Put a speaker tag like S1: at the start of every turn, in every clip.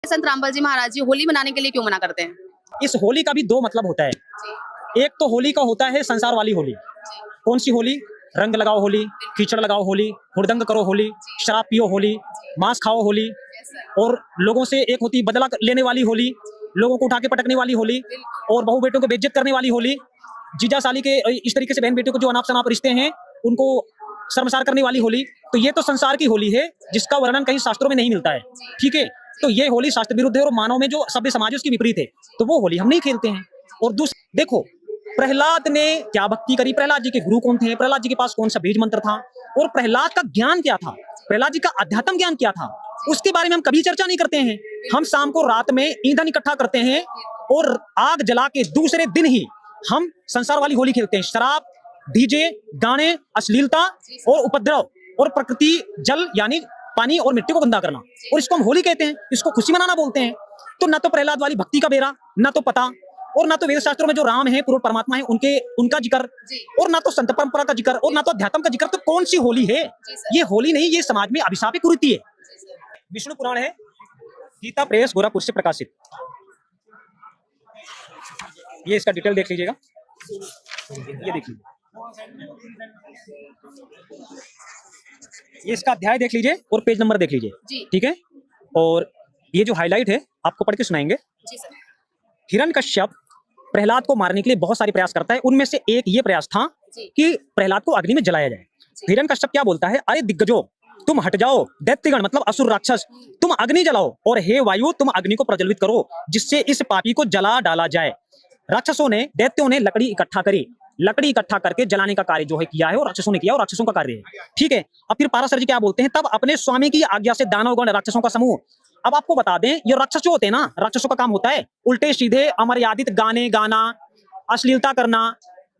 S1: संत रामपाल जी महाराज जी होली मनाने के लिए क्यों मना करते हैं?
S2: इस होली का भी दो मतलब होता है। एक तो होली का होता है संसार वाली होली। कौन सी होली? रंग लगाओ होली, कीचड़ लगाओ होली, हुड़दंग करो होली, शराब पियो होली, मांस खाओ होली, और लोगों से एक होती बदला लेने वाली होली, लोगों को उठा के पटकने वाली होली, और बहू बेटों को बेइज्जत करने वाली होली, जीजा साली के इस तरीके से बहन बेटियों को जो अनाप शनाप रिश्ते हैं उनको शर्मसार करने वाली होली। तो ये तो संसार की होली है जिसका वर्णन कहीं शास्त्रों में नहीं मिलता है। ठीक है, तो ये होली शास्त्र विरुद्ध है और मानव में जो सभ्य समाज है उसकी विपरीत है, तो वो होली हम नहीं खेलते हैं। और देखो प्रहलाद ने क्या भक्ति करी, प्रहलाद जी के गुरु कौन थे, प्रहलाद जी के पास कौन सा बीज मंत्र था, और प्रहलाद का ज्ञान क्या था, प्रहलाद जी का अध्यात्म ज्ञान क्या था, उसके बारे में हम कभी चर्चा नहीं करते हैं। हम शाम को रात में ईंधन इकट्ठा करते हैं और आग जला के दूसरे दिन ही हम संसार वाली होली खेलते हैं। शराब, डीजे, गाने, अश्लीलता और उपद्रव और प्रकृति, जल यानी पानी और मिट्टी को गंदा करना, और इसको हम होली कहते हैं, इसको खुशी मनाना बोलते हैं। तो ना तो प्रहलाद वाली भक्ति का बेरा, ना तो पता, और ना तो वेद शास्त्रों में जो राम है पूर्ण परमात्मा है उनका जिक्र, और ना तो संत परंपरा का जिक्र, और ना तो अध्यात्म का जिक्र। तो कौन सी होली है? ये होली नहीं, ये समाज में अभिशाप की कुरीति है। विष्णु पुराण है, गीता प्रेस गोरखपुर से प्रकाशित। ये इसका डिटेल देख लीजिएगा, ये देखिए, ये इसका अध्याय देख लीजिए और पेज नंबर देख लीजिए। ठीक है, और ये जो हाईलाइट है आपको पढ़ के सुनाएंगे। हिरण्यकश्यप प्रहलाद को मारने के लिए बहुत सारे प्रयास करता है। उनमें से एक ये प्रयास था कि प्रहलाद को अग्नि में जलाया जाए। हिरण्यकश्यप क्या बोलता है, अरे दिग्गजों तुम हट जाओ, दैत्यगण मतलब असुर राक्षस तुम अग्नि जलाओ, और हे वायु तुम अग्नि को प्रज्वलित करो जिससे इस पापी को जला डाला जाए। राक्षसों ने, दैत्यों ने लकड़ी इकट्ठा करी, लकड़ी इकट्ठा करके जलाने का कार्य जो है किया है, और राक्षसों ने किया, और राक्षसों का कार्य है। ठीक है, अब फिर पाराशर जी क्या बोलते हैं, तब अपने स्वामी की आज्ञा से दानवगण राक्षसों का समूह। अब आपको बता दें, ये राक्षस जो होते हैं ना, राक्षसों का काम होता है उल्टे सीधे अमर्यादित गाने गाना, अश्लीलता करना,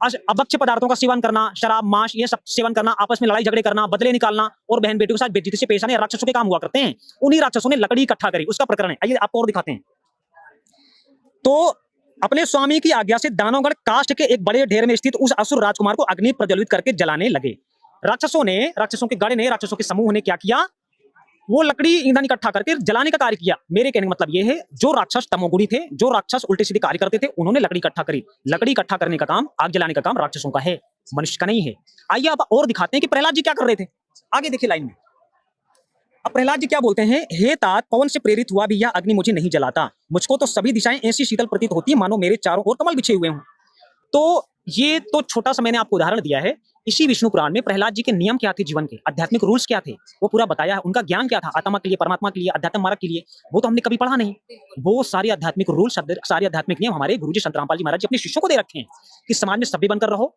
S2: अभक्ष्य पदार्थों का सेवन करना, शराब, मांस ये सब सेवन करना, आपस में लड़ाई झगड़े करना, बदले निकालना, और बहन बेटियों के साथ बेइज्जती से पेश आने, राक्षसों के काम हुआ करते हैं। उन्हीं राक्षसों ने लकड़ी इकट्ठा करी, उसका प्रकरण है। आइए आपको और दिखाते हैं। तो अपने स्वामी की आज्ञा से दानवगण काष्ठ के एक बड़े ढेर में स्थित उस असुर राजकुमार को अग्नि प्रज्वलित करके जलाने लगे। राक्षसों के गण ने, राक्षसों के समूह ने क्या किया, वो लकड़ी ईंधन इकट्ठा करके जलाने का कार्य किया। मेरे कहने का मतलब ये है, जो राक्षस तमोगुणी थे, जो राक्षस उल्टे सीधे कार्य करते थे, उन्होंने लकड़ी इकट्ठा करी। लकड़ी इकट्ठा करने का काम, आग जलाने का काम राक्षसों का है, मनुष्य का नहीं है। आइए आप और दिखाते हैं कि प्रहलाद जी क्या कर रहे थे। आगे देखिए लाइन में, अब प्रहलाद जी क्या बोलते हैं, हे तात पवन से प्रेरित हुआ भी यह अग्नि मुझे नहीं जलाता, मुझको तो सभी दिशाएं ऐसी शीतल प्रतीत होती है मानो मेरे चारों ओर कमल बिछे हुए हों। तो ये तो छोटा सा मैंने आपको उदाहरण दिया है। इसी विष्णु पुराण में प्रहलाद जी के नियम क्या थे, जीवन के आध्यात्मिक रूल्स क्या थे, वो पूरा बताया है। उनका ज्ञान क्या था, आत्मा के लिए, परमात्मा के लिए, अध्यात्म मार्ग के लिए, वो तो हमने कभी पढ़ा नहीं। वो सारे आध्यात्मिक रूल्स, सारे आध्यात्मिक नियम हमारे गुरुजी संत रामपाल जी महाराज जी अपने शिष्यों को दे रखे हैं कि समाज में सभ्य बनकर रहो।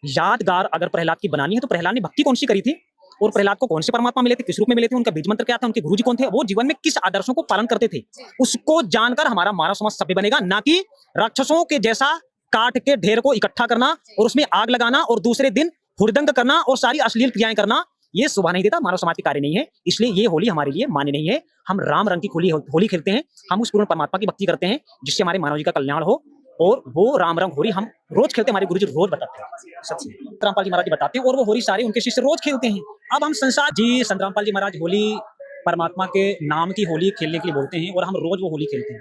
S2: यादगार अगर प्रहलाद की बनानी है तो प्रहलाद ने भक्ति कौन सी करी थी, और प्रहलाद को कौन से परमात्मा मिले थे, किस रूप में मिले थे, उनका बीज मंत्र क्या था, उनके गुरुजी कौन थे, वो जीवन में किस आदर्शों को पालन करते थे, उसको जानकर हमारा मानव समाज सभ्य बनेगा। ना कि राक्षसों के जैसा काठ के ढेर को इकट्ठा करना और उसमें आग लगाना और दूसरे दिन हुड़दंग करना और सारी अश्लील क्रियाएं करना, ये शोभा नहीं देता, मानव समाज के कार्य नहीं है। इसलिए ये होली हमारे लिए मान्य नहीं है। हम राम रंग की होली खेलते हैं, हम उस पूर्ण परमात्मा की भक्ति करते हैं जिससे हमारे मानव जी का कल्याण हो, और वो राम रंग होली हम रोज खेलते हैं। हमारे गुरुजी रोज बताते हैं, सच में रामपाल जी महाराज जी बताते हैं, और वो होली सारे उनके शिष्य रोज खेलते हैं। अब हम संसार जी, संत रामपाल जी महाराज होली परमात्मा के नाम की होली खेलने के लिए बोलते हैं, और हम रोज वो होली खेलते हैं।